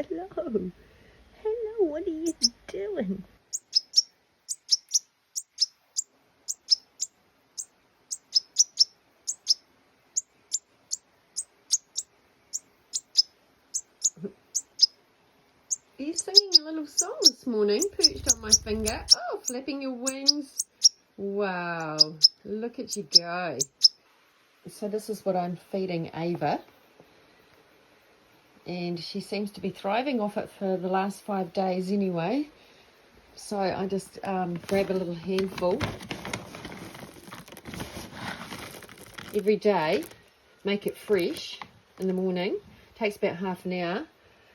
Hello. Hello, what are you doing? Are you singing a little song this morning, perched on my finger? Oh, flapping your wings. Wow, look at you go. So this is what I'm feeding Ava. And she seems to be thriving off it for the last 5 days anyway. So I just grab a little handful every day, make it fresh in the morning. Takes about half an hour.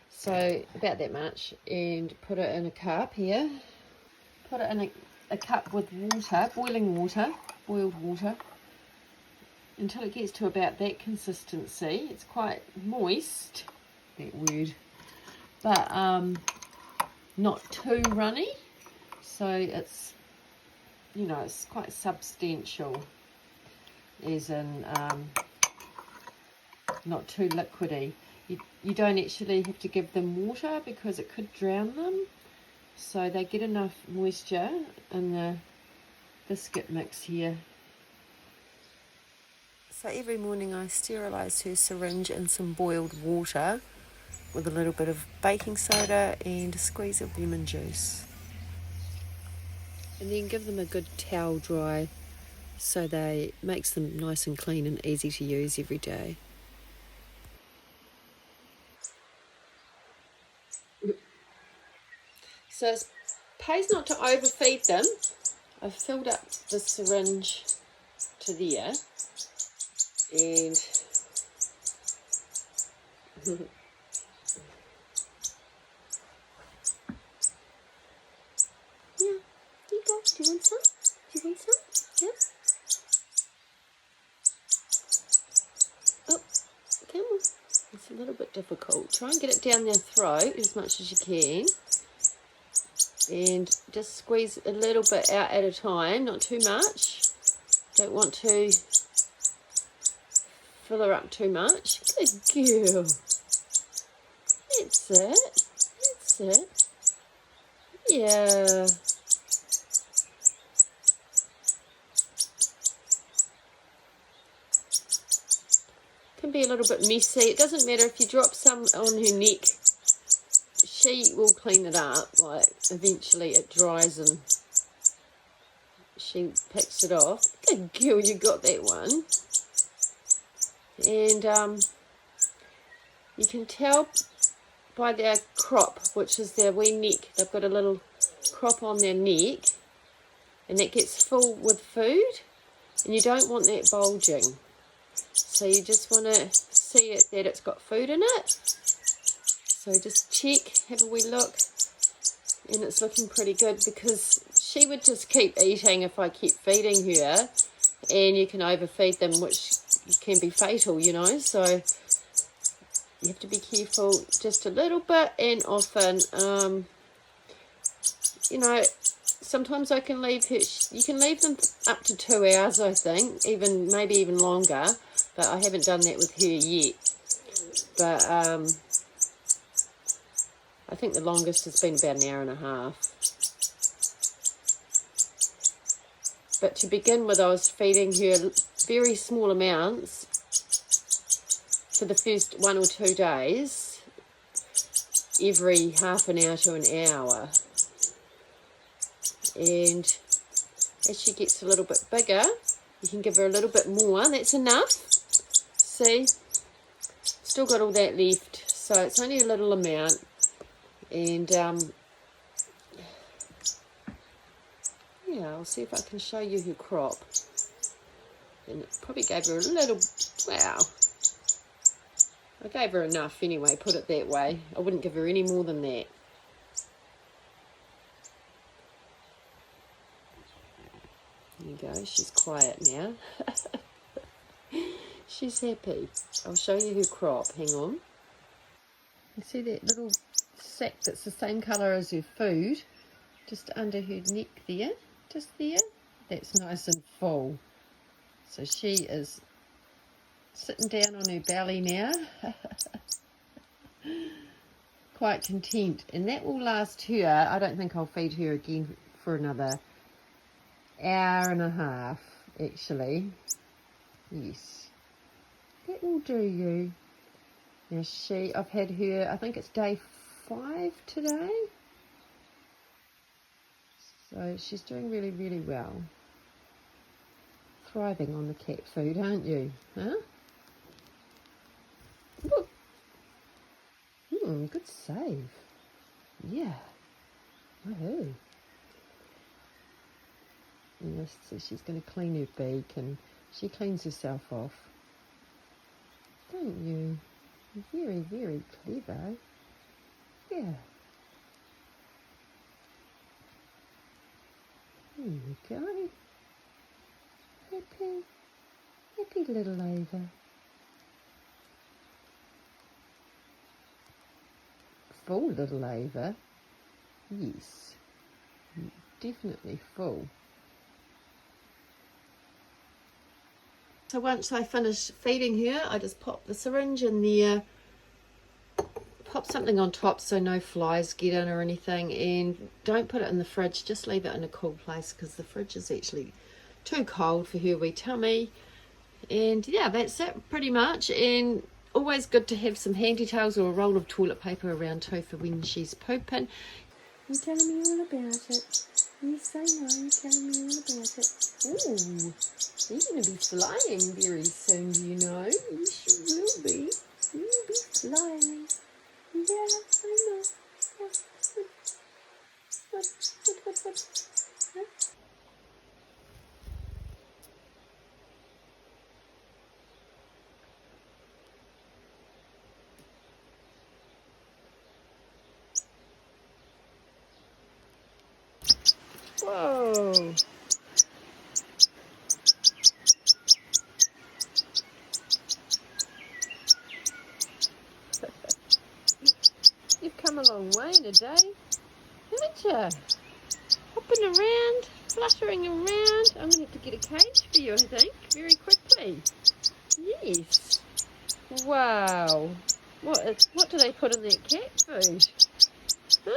So about that much, and put it in a cup here. Put it in a cup with water, boiled water, until it gets to about that consistency. It's quite moist, that word, but not too runny. So it's, you know, it's quite substantial, as in not too liquidy. You don't actually have to give them water because it could drown them. So they get enough moisture in the biscuit mix here. So every morning I sterilise her syringe in some boiled water with a little bit of baking soda and a squeeze of lemon juice. And then give them a good towel dry so they makes them nice and clean and easy to use every day. So it pays not to overfeed them. I've filled up the syringe to there, and yeah, here you go. Do you want some? Do you want some? Yeah. Oh, come on. It's a little bit difficult. Try and get it down their throat as much as you can. And just squeeze a little bit out at a time, not too much. Don't want to fill her up too much. Good girl. That's it. That's it. Yeah. Can be a little bit messy. It doesn't matter if you drop some on her neck. She will clean it up. Like, eventually it dries and she picks it off. Good girl, you got that one. And you can tell by their crop, which is their wee neck. They've got a little crop on their neck, and that gets full with food, and you don't want that bulging. So you just want to see it that it's got food in it. So just check, have a wee look, and it's looking pretty good, because she would just keep eating if I kept feeding her, and you can overfeed them, which can be fatal, you know. So you have to be careful just a little bit, and often, you know, sometimes I can leave her, you can leave them up to 2 hours, I think, maybe even longer, but I haven't done that with her yet. But I think the longest has been about an hour and a half. But to begin with, I was feeding her very small amounts for the first 1 or 2 days, every half an hour to an hour. And as she gets a little bit bigger, you can give her a little bit more. That's enough. See? Still got all that left. So it's only a little amount. And yeah, I'll see if I can show you her crop. And it probably gave her a little, wow. I gave her enough anyway, put it that way. I wouldn't give her any more than that. There you go, she's quiet now. She's happy. I'll show you her crop, hang on. You see that little sack that's the same colour as her food, just under her neck there, just there? That's nice and full. So she is sitting down on her belly now. quite content, and that will last her. I don't think I'll feed her again for another hour and a half, actually. Yes, that will do you. Now I've had her, I think it's day 5 today. So she's doing really, really well. Thriving on the cat food, aren't you? Huh? Look. Good save. Yeah. Woohoo. And this says she's going to clean her beak, and she cleans herself off. Don't you? Very, very clever. Yeah. There you go. Happy little Ava. Full little Ava. Yes. Definitely full. So once I finish feeding her, I just pop the syringe in there, pop something on top so no flies get in or anything, and don't put it in the fridge, just leave it in a cool place because the fridge is actually too cold for her wee tummy. And yeah, that's it pretty much. And always good to have some handy towels or a roll of toilet paper around too for when she's pooping. You're telling me all about it. Yes, I know, you're telling me all about it. Ooh, you're going to be flying very soon, you know. Yes, you will be. You'll be flying. Yeah, I know. What? Huh? Whoa. You've come a long way in a day, haven't you? Hopping around, fluttering around. I'm going to have to get a cage for you, I think, very quickly. Yes. Wow. What do they put in that cat food? Huh?